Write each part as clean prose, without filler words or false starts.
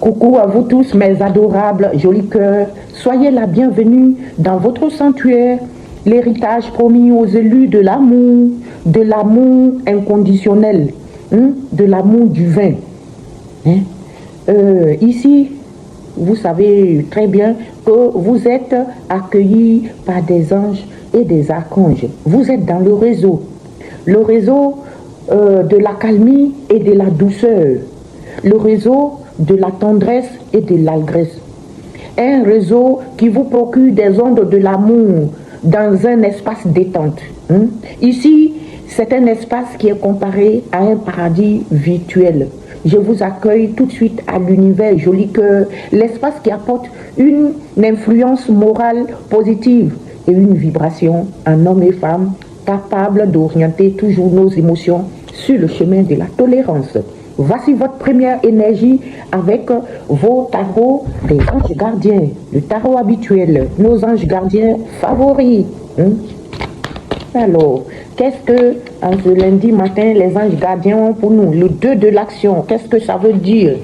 Coucou à vous tous mes adorables jolis cœurs. Soyez la bienvenue dans votre sanctuaire, l'héritage promis aux élus de l'amour inconditionnel, de l'amour du vin. Ici, vous savez très bien que vous êtes accueillis par des anges et des archanges. Vous êtes dans le réseau de la calmie et de la douceur, le réseau de la tendresse et de l'allégresse. Un réseau qui vous procure des ondes de l'amour dans un espace détente. Ici, c'est un espace qui est comparé à un paradis virtuel. Je vous accueille tout de suite à l'univers joli cœur, l'espace qui apporte une influence morale positive et une vibration en hommes et femmes capables d'orienter toujours nos émotions sur le chemin de la tolérance. Voici votre première énergie avec vos tarots des anges gardiens, le tarot habituel, nos anges gardiens favoris. Alors, qu'est-ce que, en ce lundi matin, les anges gardiens ont pour nous? Le 2 de l'action, qu'est-ce que ça veut dire?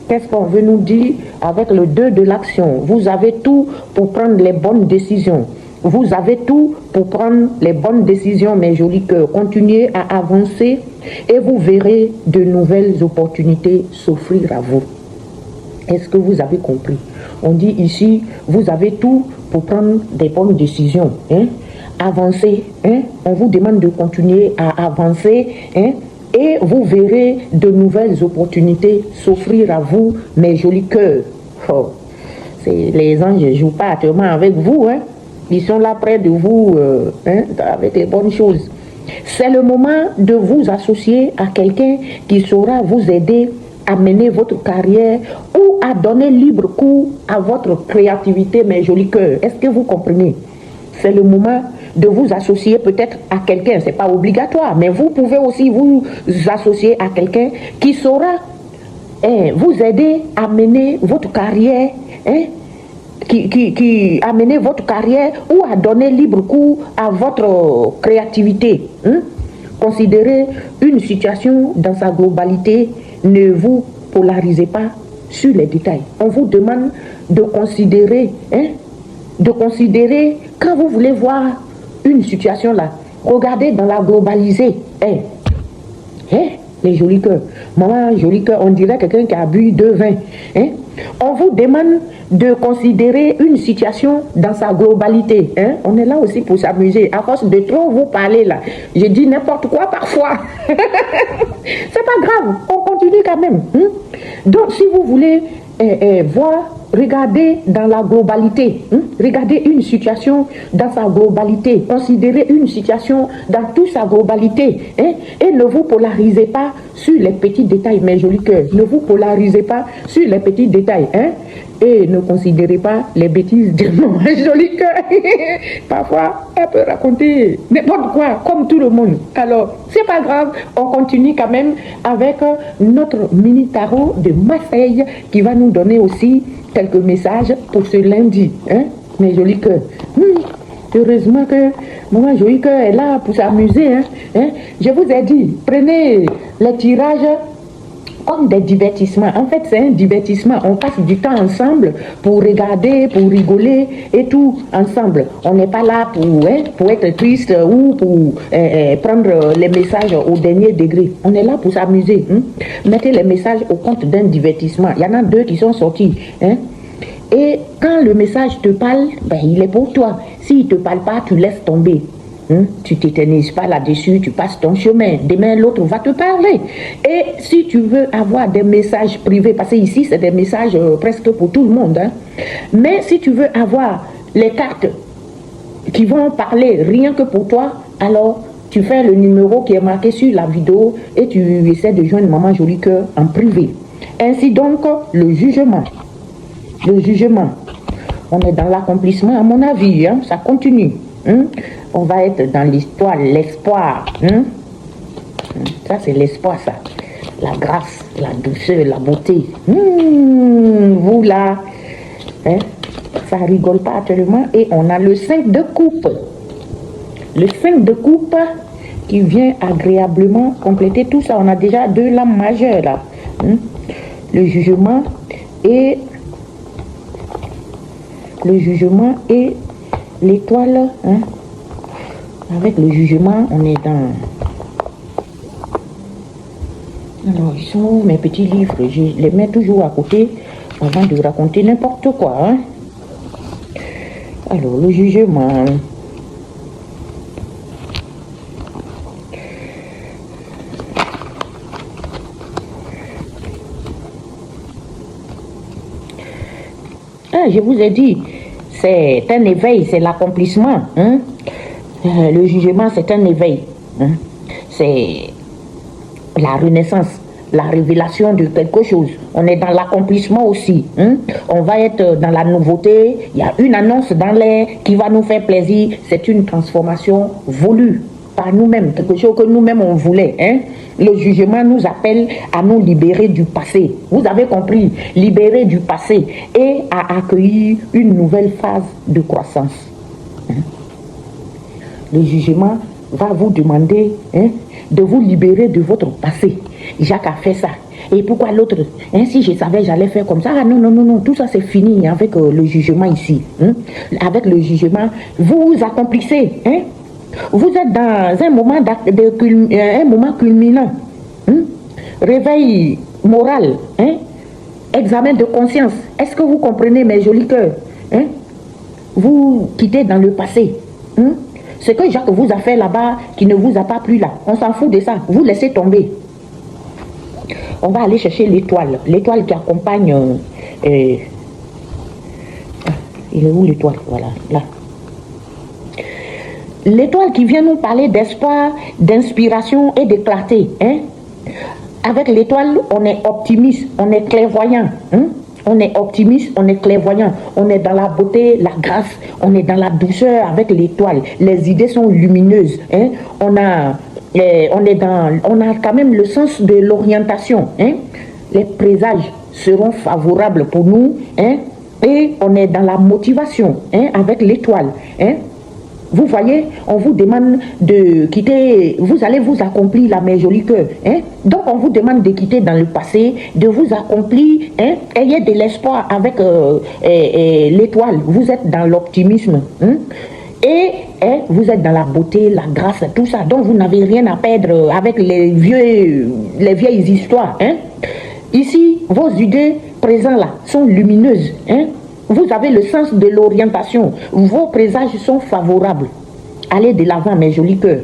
Qu'est-ce qu'on veut nous dire avec le 2 de l'action? Vous avez tout pour prendre les bonnes décisions. Vous avez tout pour prendre les bonnes décisions, mes jolis cœurs. Continuez à avancer et vous verrez de nouvelles opportunités s'offrir à vous. Est-ce que vous avez compris? On dit ici, vous avez tout pour prendre des bonnes décisions. Avancez. On vous demande de continuer à avancer. Et vous verrez de nouvelles opportunités s'offrir à vous, mes jolis cœurs. Oh, les anges ne jouent pas actuellement avec vous. Ils sont là près de vous avec des bonnes choses. C'est le moment de vous associer à quelqu'un qui saura vous aider à mener votre carrière ou à donner libre cours à votre créativité, mes jolis cœurs. Est-ce que vous comprenez? C'est le moment de vous associer peut-être à quelqu'un. Ce n'est pas obligatoire, mais vous pouvez aussi vous associer à quelqu'un qui saura vous aider à mener votre carrière, qui a mené votre carrière ou à donner libre cours à votre créativité. Considérez une situation dans sa globalité, ne vous polarisez pas sur les détails. On vous demande de considérer quand vous voulez voir une situation là, regardez dans la globalité. Les jolis cœurs. Maman, joli cœur, on dirait quelqu'un qui a bu 2 vins. On vous demande de considérer une situation dans sa globalité. On est là aussi pour s'amuser. À force de trop vous parler là, je dis n'importe quoi parfois. C'est pas grave, on continue quand même. Donc si vous voulez voir, regardez dans la globalité. Regardez une situation dans sa globalité. Considérez une situation dans toute sa globalité. Et ne vous polarisez pas sur les petits détails, mes jolis cœurs. Ne vous polarisez pas sur les petits détails. Et ne considérez pas les bêtises de mon joli cœur. Parfois, elle peut raconter n'importe quoi, comme tout le monde. Alors, c'est pas grave, on continue quand même avec notre mini tarot de Marseille qui va nous donner aussi quelques messages pour ce lundi. Mes jolis cœurs. Heureusement que maman joli cœur est là pour s'amuser. Je vous ai dit, prenez les tirages comme des divertissements. En fait, c'est un divertissement. On passe du temps ensemble pour regarder, pour rigoler et tout ensemble. On n'est pas là pour être triste ou pour prendre les messages au dernier degré. On est là pour s'amuser. Mettez les messages au compte d'un divertissement. Il y en a 2 qui sont sortis. Et quand le message te parle, il est pour toi. S'il ne te parle pas, tu laisses tomber. Tu t'éternises pas là-dessus, tu passes ton chemin. Demain, l'autre va te parler. Et si tu veux avoir des messages privés, parce que ici, c'est des messages presque pour tout le monde. Mais si tu veux avoir les cartes qui vont parler rien que pour toi, alors tu fais le numéro qui est marqué sur la vidéo et tu essaies de joindre maman joli cœur en privé. Ainsi donc, le jugement. Le jugement. On est dans l'accomplissement, à mon avis. Ça continue. On va être dans l'histoire, l'espoir. Ça, c'est l'espoir, ça. La grâce, la douceur, la beauté. Vous, là, ça rigole pas actuellement. Et on a le 5 de coupe. Le 5 de coupe qui vient agréablement compléter tout ça. On a déjà 2 lames majeures, là. le jugement et l'étoile. Hein? Avec le jugement, on est dans... Alors, ils sont où mes petits livres? Je les mets toujours à côté avant de raconter n'importe quoi. Hein? Alors, le jugement... Ah, je vous ai dit, c'est un éveil, c'est l'accomplissement. Hein? Le jugement, c'est un éveil. Hein? C'est la renaissance, la révélation de quelque chose. On est dans l'accomplissement aussi. Hein? On va être dans la nouveauté. Il y a une annonce dans l'air qui va nous faire plaisir. C'est une transformation voulue par nous-mêmes, quelque chose que nous-mêmes on voulait. Hein? Le jugement nous appelle à nous libérer du passé. Vous avez compris, libérer du passé et à accueillir une nouvelle phase de croissance. Hein? Le jugement va vous demander de vous libérer de votre passé. Jacques a fait ça. Et pourquoi l'autre? Si je savais, j'allais faire comme ça. Ah non, non, non, non. Tout ça, c'est fini avec le jugement ici. Avec le jugement, vous accomplissez. Vous êtes dans un moment, un moment culminant. Réveil moral. Examen de conscience. Est-ce que vous comprenez, mes jolis cœurs? Vous quittez dans le passé. Ce que Jacques vous a fait là-bas, qui ne vous a pas plu là, on s'en fout de ça. Vous laissez tomber. On va aller chercher l'étoile. L'étoile qui accompagne... il est où l'étoile? Voilà, là. L'étoile qui vient nous parler d'espoir, d'inspiration et de clarté. Avec l'étoile, on est optimiste, on est clairvoyant. On est optimiste, on est clairvoyant, on est dans la beauté, la grâce, on est dans la douceur avec l'étoile. Les idées sont lumineuses. On a quand même le sens de l'orientation. Les présages seront favorables pour nous. Et on est dans la motivation avec l'étoile. Vous voyez, on vous demande de quitter, vous allez vous accomplir là, mes jolis cœurs. Donc, on vous demande de quitter dans le passé, de vous accomplir. Ayez de l'espoir avec l'étoile. Vous êtes dans l'optimisme. Et vous êtes dans la beauté, la grâce, tout ça. Donc, vous n'avez rien à perdre avec les vieilles histoires. Ici, vos idées présentes là sont lumineuses. Vous avez le sens de l'orientation. Vos présages sont favorables. Allez de l'avant, mes jolis cœurs.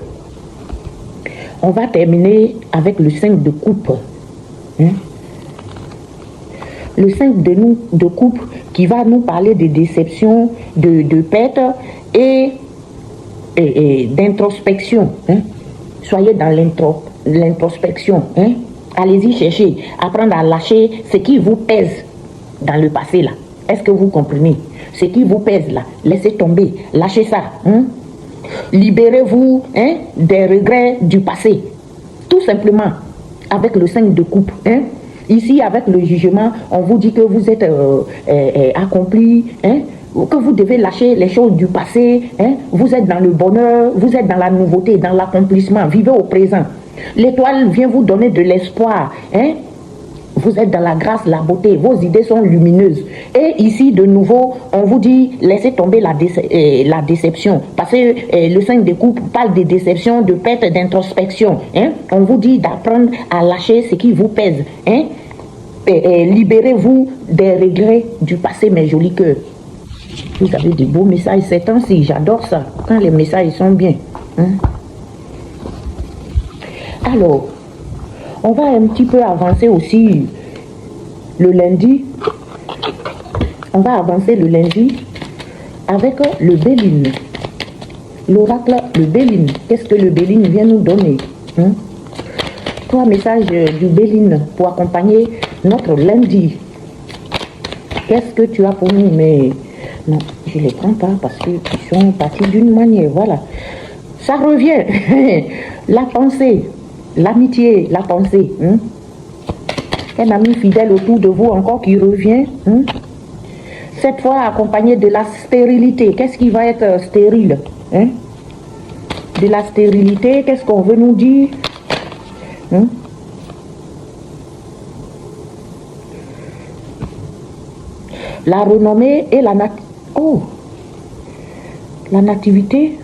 On va terminer avec le 5 de coupe. Le 5 de coupe qui va nous parler de déception, de perte et d'introspection. Soyez dans l'introspection. Allez-y chercher, apprendre à lâcher ce qui vous pèse dans le passé là. Est-ce que vous comprenez? Ce qui vous pèse là, laissez tomber, lâchez ça. Libérez-vous des regrets du passé. Tout simplement, avec le 5 de coupe. Ici, avec le jugement, on vous dit que vous êtes accompli, que vous devez lâcher les choses du passé. Vous êtes dans le bonheur, vous êtes dans la nouveauté, dans l'accomplissement. Vivez au présent. L'étoile vient vous donner de l'espoir. Vous êtes dans la grâce, la beauté, vos idées sont lumineuses. Et ici, de nouveau, on vous dit, laissez tomber la déception. Parce que le 5 de coupe parle de déception, de perte, d'introspection. On vous dit d'apprendre à lâcher ce qui vous pèse. Libérez-vous des regrets du passé, mes jolis cœurs. Vous avez de beaux messages ces temps-ci, j'adore ça, quand les messages sont bien. Alors, on va un petit peu avancer aussi le lundi. On va avancer le lundi avec le Béline. L'oracle, le Béline. Qu'est-ce que le Béline vient nous donner? 3 messages du Béline pour accompagner notre lundi. Qu'est-ce que tu as pour nous? Mais non, je ne les prends pas parce qu'ils sont partis d'une manière. Voilà. Ça revient. La pensée. L'amitié, la pensée. Un ami fidèle autour de vous encore qui revient. Cette fois accompagné de la stérilité. Qu'est-ce qui va être stérile? De la stérilité, qu'est-ce qu'on veut nous dire? La renommée et la nativité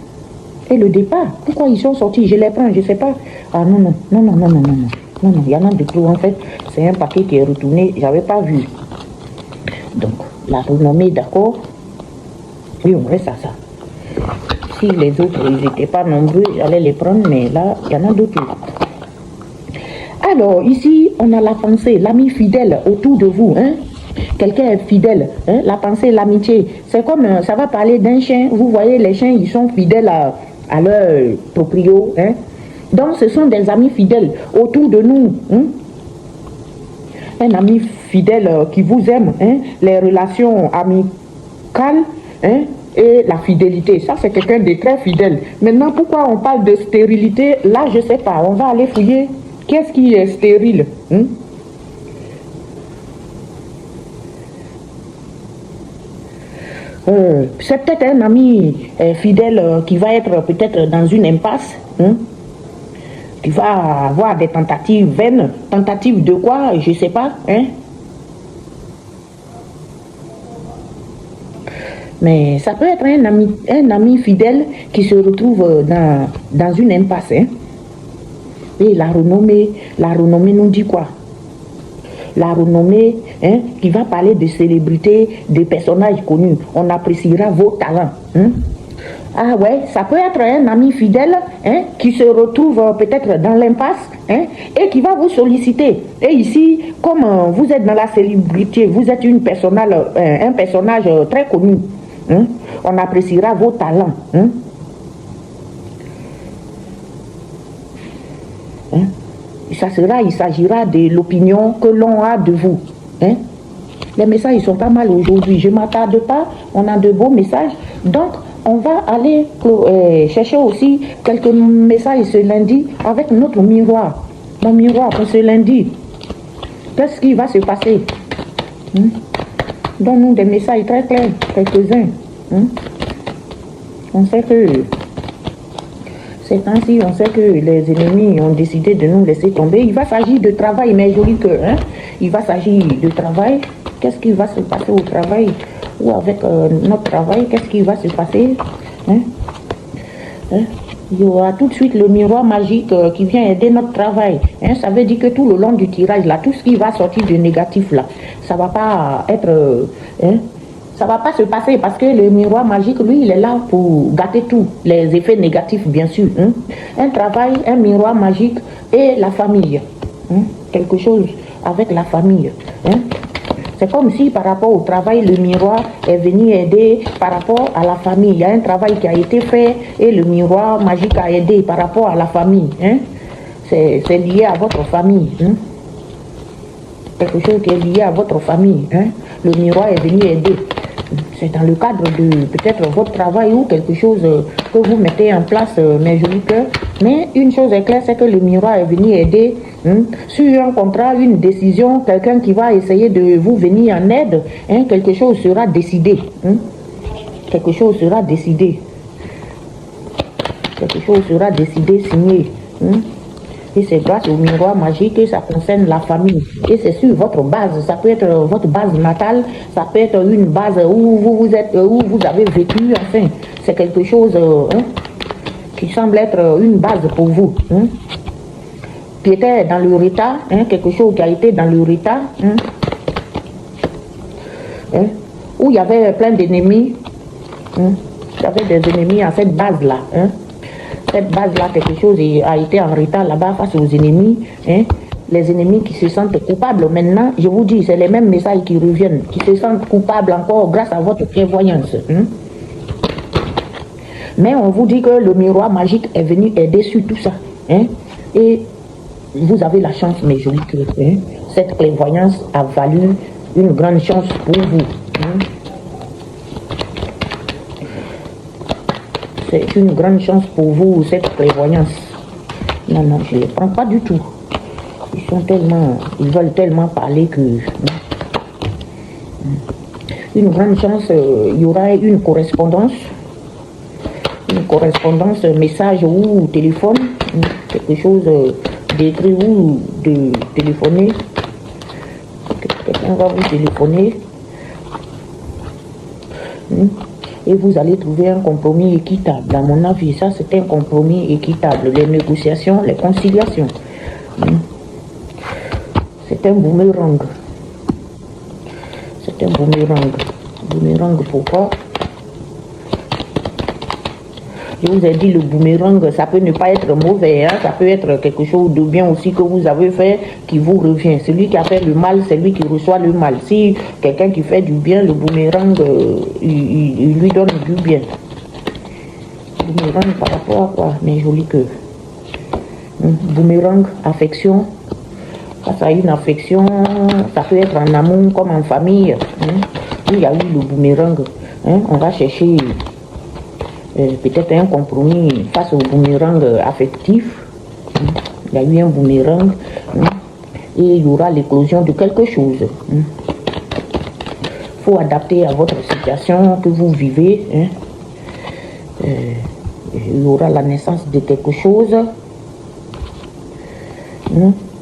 et le départ. Pourquoi ils sont sortis? Je les prends, je ne sais pas. Ah non, non, non, non, non, non, non, non. Non, non, il y en a de trop en fait. C'est un paquet qui est retourné, je n'avais pas vu. Donc, la renommée, d'accord. Oui, on reste à ça. Si les autres, ils n'étaient pas nombreux, j'allais les prendre, mais là, il y en a d'autres. Alors, ici, on a la pensée, l'ami fidèle autour de vous. Hein? Quelqu'un est fidèle. Hein? La pensée, l'amitié. C'est comme, ça va parler d'un chien. Vous voyez, les chiens, ils sont fidèles à leur proprio. Hein? Donc, ce sont des amis fidèles autour de nous. Hein? Un ami fidèle qui vous aime. Hein? Les relations amicales. Hein? Et la fidélité, ça c'est quelqu'un de très fidèle. Maintenant, pourquoi on parle de stérilité? Là, je ne sais pas, on va aller fouiller. Qu'est-ce qui est stérile? C'est peut-être un ami fidèle qui va être peut-être dans une impasse, qui va avoir des tentatives vaines. Tentatives de quoi? Je ne sais pas. Mais ça peut être un ami fidèle qui se retrouve dans une impasse. Et la renommée nous dit quoi? La renommée qui va parler de célébrités, de personnages connus. On appréciera vos talents. Ah ouais, ça peut être un ami fidèle qui se retrouve peut-être dans l'impasse et qui va vous solliciter. Et ici, comme vous êtes dans la célébrité, vous êtes un personnage très connu. On appréciera vos talents. Il s'agira de l'opinion que l'on a de vous. Les messages, ils sont pas mal aujourd'hui. Je ne m'attarde pas, on a de beaux messages. Donc, on va aller chercher aussi quelques messages ce lundi avec notre miroir. Mon miroir pour ce lundi. Qu'est-ce qui va se passer? Donne-nous des messages très clairs, quelques-uns. On sait que ces temps-ci, on sait que les ennemis ont décidé de nous laisser tomber. Il va s'agir de travail, mes jolis cœurs. Il va s'agir de travail. Qu'est-ce qui va se passer au travail? Ou avec notre travail, qu'est-ce qui va se passer? Il y aura tout de suite le miroir magique qui vient aider notre travail. Ça veut dire que tout le long du tirage, là, tout ce qui va sortir de négatif, là, ça ne va pas être... ça ne va pas se passer parce que le miroir magique, lui, il est là pour gâter tous les effets négatifs, bien sûr. Un travail, un miroir magique et la famille. Quelque chose avec la famille. C'est comme si par rapport au travail, le miroir est venu aider par rapport à la famille. Il y a un travail qui a été fait et le miroir magique a aidé par rapport à la famille. C'est lié à votre famille. Quelque chose qui est lié à votre famille. Le miroir est venu aider. C'est dans le cadre de peut-être votre travail ou quelque chose que vous mettez en place, mes jolis cœurs. Mais une chose est claire, c'est que le miroir est venu aider sur un contrat, une décision, quelqu'un qui va essayer de vous venir en aide. Quelque chose sera décidé. Quelque chose sera décidé. Quelque chose sera décidé, signé. Et c'est grâce au miroir magique que ça concerne la famille. Et c'est sur votre base. Ça peut être votre base natale, ça peut être une base où vous êtes, où vous avez vécu. Enfin, c'est quelque chose qui semble être une base pour vous. Qui était dans le retard, quelque chose qui a été dans le retard. Où il y avait plein d'ennemis. Il y avait des ennemis à cette base-là. Cette base-là, quelque chose a été en retard là-bas face aux ennemis. Les ennemis qui se sentent coupables. Maintenant, je vous dis, c'est les mêmes messages qui reviennent, qui se sentent coupables encore grâce à votre prévoyance. Mais on vous dit que le miroir magique est venu aider sur tout ça. Et vous avez la chance, mes jolis cœurs. Cette prévoyance a valu une grande chance pour vous. C'est une grande chance pour vous, cette prévoyance. Non, non, je ne les prends pas du tout. Ils veulent tellement parler que... Une grande chance, il y aura une correspondance. Une correspondance, message ou téléphone. Quelque chose d'écrit ou de téléphoner. Quelqu'un va vous téléphoner. Et vous allez trouver un compromis équitable. À mon avis, ça c'est un compromis équitable. Les négociations, les conciliations. C'est un boomerang. C'est un boomerang. Boomerang, pourquoi? Je vous ai dit, le boomerang, ça peut ne pas être mauvais, hein? Ça peut être quelque chose de bien aussi que vous avez fait qui vous revient. Celui qui a fait le mal, c'est lui qui reçoit le mal. Si quelqu'un qui fait du bien, le boomerang, il lui donne du bien. Boomerang par rapport à quoi? Mais joli que. Boomerang, affection. Face à une affection, ça peut être en amour comme en famille. Il y a eu le boomerang. On va chercher peut-être un compromis face au boomerang affectif. Il y a eu un boomerang et il y aura l'éclosion de quelque chose. Il faut adapter à votre situation que vous vivez. Il y aura la naissance de quelque chose.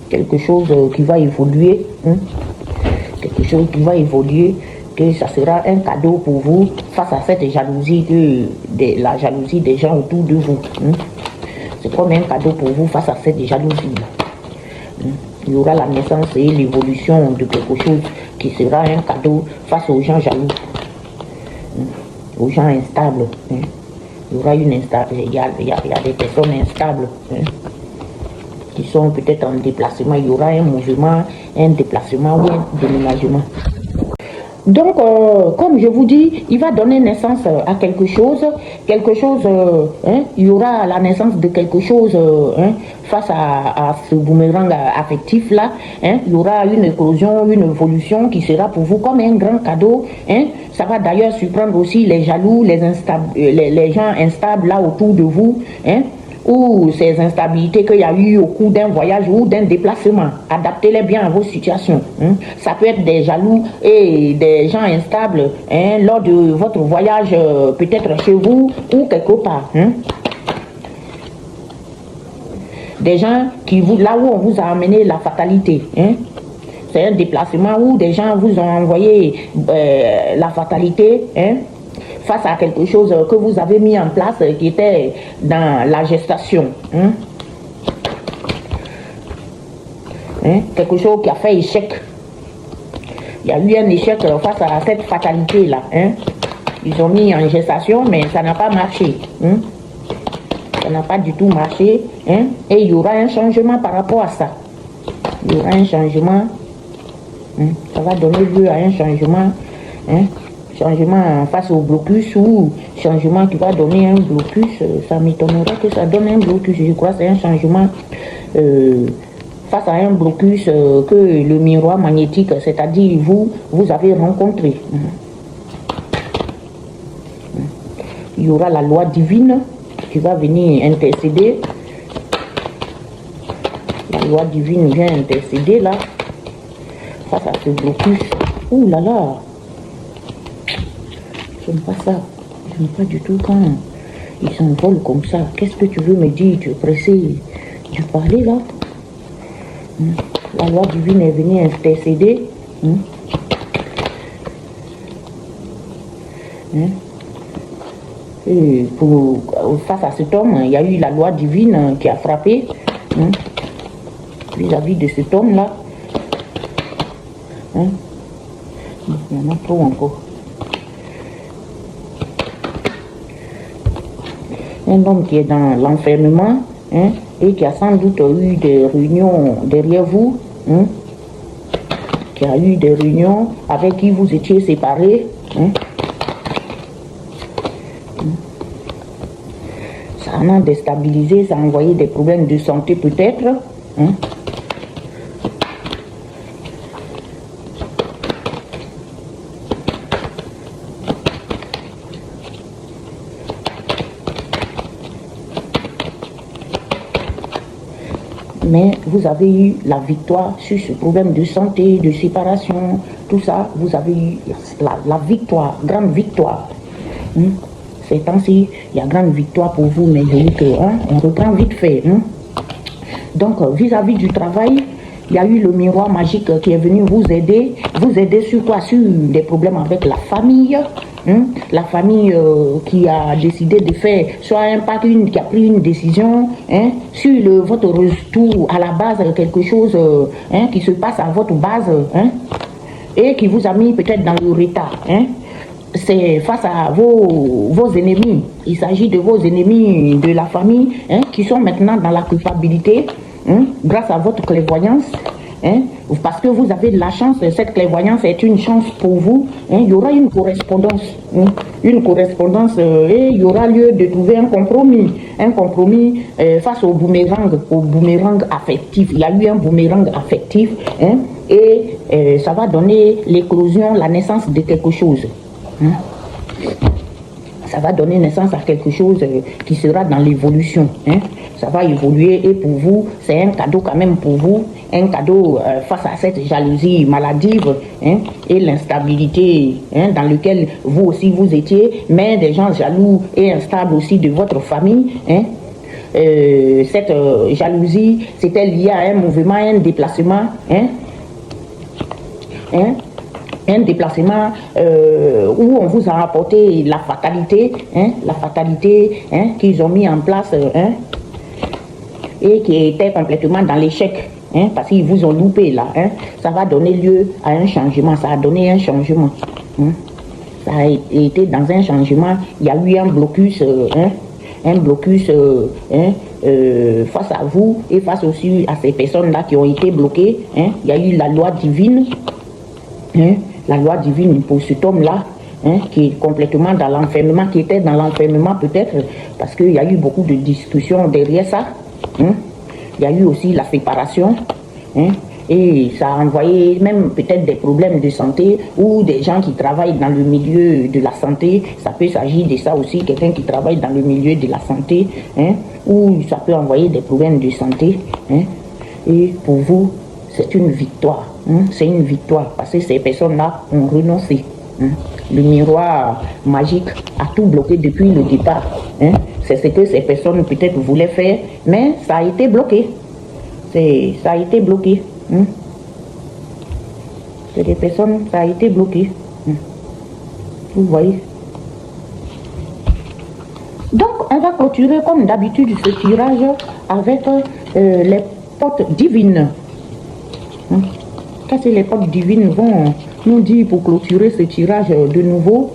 Quelque chose qui va évoluer. Quelque chose qui va évoluer. Que ça sera un cadeau pour vous face à cette jalousie, la jalousie des gens autour de vous. C'est comme un cadeau pour vous face à cette jalousie. Il y aura la naissance et l'évolution de quelque chose qui sera un cadeau face aux gens jaloux, aux gens instables. Il y aura il y a des personnes instables qui sont peut-être en déplacement. Il y aura un mouvement, un déplacement ou un déménagement. Donc, comme je vous dis, il va donner naissance à quelque chose, il y aura la naissance de quelque chose face à ce boomerang affectif-là, il y aura une éclosion, une évolution qui sera pour vous comme un grand cadeau. Ça va d'ailleurs surprendre aussi les jaloux, les gens instables là autour de vous, ou ces instabilités qu'il y a eu au cours d'un voyage ou d'un déplacement. Adaptez-les bien à vos situations. Ça peut être des jaloux et des gens instables lors de votre voyage, peut-être chez vous ou quelque part. Des gens là où on vous a amené la fatalité. C'est un déplacement où des gens vous ont envoyé la fatalité. Face à quelque chose que vous avez mis en place qui était dans la gestation. Quelque chose qui a fait échec. Il y a eu un échec face à cette fatalité-là. Ils ont mis en gestation, mais ça n'a pas marché. Ça n'a pas du tout marché. Et il y aura un changement par rapport à ça. Il y aura un changement. Ça va donner lieu à un changement. Changement face au blocus ou changement qui va donner un blocus, ça m'étonnerait que ça donne un blocus. Je crois que c'est un changement face à un blocus que le miroir magnétique, c'est-à-dire vous avez rencontré. Il y aura la loi divine qui va venir intercéder. La loi divine vient intercéder là face à ce blocus. Ouh là là! J'aime pas ça. J'aime pas du tout quand ils s'envolent comme ça. Qu'est-ce que tu veux me dire? Tu es pressé de parler là? La loi divine est venue intercéder. Et face à cet homme, il y a eu la loi divine qui a frappé vis-à-vis de cet homme-là. Il y en a trop encore. Un homme qui est dans l'enfermement et qui a sans doute eu des réunions derrière vous, qui a eu des réunions avec qui vous étiez séparés. Ça en a déstabilisé, ça a envoyé des problèmes de santé peut-être. Mais vous avez eu la victoire sur ce problème de santé, de séparation, tout ça, vous avez eu la victoire, grande victoire. Ces temps-ci, il y a grande victoire pour vous, mais je dis que on reprend vite fait. Donc, vis-à-vis du travail, il y a eu le miroir magique qui est venu vous aider sur quoi? Sur des problèmes avec la famille, la famille qui a décidé de faire, soit un parti qui a pris une décision sur votre retour à la base, quelque chose qui se passe à votre base et qui vous a mis peut-être dans le retard. C'est face à vos ennemis. Il s'agit de vos ennemis de la famille qui sont maintenant dans la culpabilité grâce à votre clairvoyance. Parce que vous avez de la chance, cette clairvoyance est une chance pour vous. Il y aura une correspondance. Une correspondance et il y aura lieu de trouver un compromis face au boomerang affectif. Il y a eu un boomerang affectif et ça va donner l'éclosion, la naissance de quelque chose. Ça va donner naissance à quelque chose qui sera dans l'évolution. Ça va évoluer et pour vous, c'est un cadeau quand même pour vous, un cadeau face à cette jalousie maladive et l'instabilité dans lequel vous aussi vous étiez, mais des gens jaloux et instables aussi de votre famille. Cette jalousie, c'était lié à un mouvement, un déplacement. Un déplacement où on vous a apporté la fatalité qu'ils ont mis en place et qui était complètement dans l'échec parce qu'ils vous ont loupé là. Ça va donner lieu à un changement, ça a donné un changement. Ça a été dans un changement, il y a eu un blocus face à vous et face aussi à ces personnes-là qui ont été bloquées. Il y a eu la loi divine. La loi divine pour cet homme-là, qui est complètement dans l'enfermement, qui était dans l'enfermement peut-être, parce qu'il y a eu beaucoup de discussions derrière ça. Il y a eu aussi la séparation, et ça a envoyé même peut-être des problèmes de santé, ou des gens qui travaillent dans le milieu de la santé, ça peut s'agir de ça aussi, quelqu'un qui travaille dans le milieu de la santé, ou ça peut envoyer des problèmes de santé, et pour vous, c'est une victoire. C'est une victoire parce que ces personnes-là ont renoncé. Le miroir magique a tout bloqué depuis le départ. C'est ce que ces personnes peut-être voulaient faire, mais ça a été bloqué. Ça a été bloqué. C'est des personnes, ça a été bloqué. Vous voyez. Donc, on va clôturer comme d'habitude ce tirage avec les portes divines. Qu'est-ce que les portes divines vont nous dire pour clôturer ce tirage de nouveau?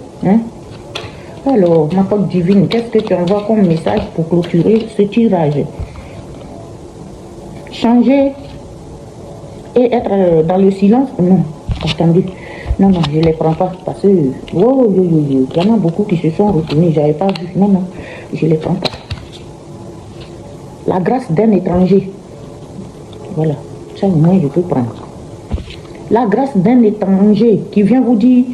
Alors, ma porte divine, qu'est-ce que tu envoies comme message pour clôturer ce tirage? Changer et être dans le silence? Non, attendez. Non, je ne les prends pas parce que il y en a beaucoup qui se sont retournés, je n'avais pas vu. Non, je ne les prends pas. La grâce d'un étranger. Voilà, ça au moins je peux prendre. La grâce d'un étranger qui vient vous dire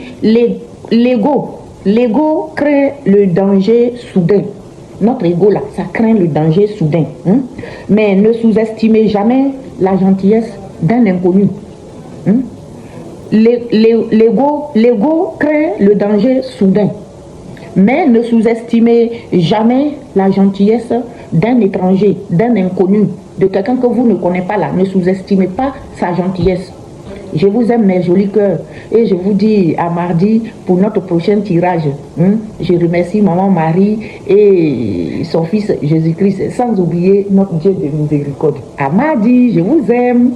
l'ego. L'ego crée le danger soudain. Notre ego là, ça craint le danger soudain. Mais ne sous-estimez jamais la gentillesse d'un inconnu. L'ego craint le danger soudain. Mais ne sous-estimez jamais la gentillesse d'un étranger, d'un inconnu, de quelqu'un que vous ne connaissez pas là. Ne sous-estimez pas sa gentillesse. Je vous aime mes jolis cœurs et je vous dis à mardi pour notre prochain tirage. Je remercie Maman Marie et son fils Jésus-Christ, sans oublier notre Dieu de miséricorde. À mardi, je vous aime.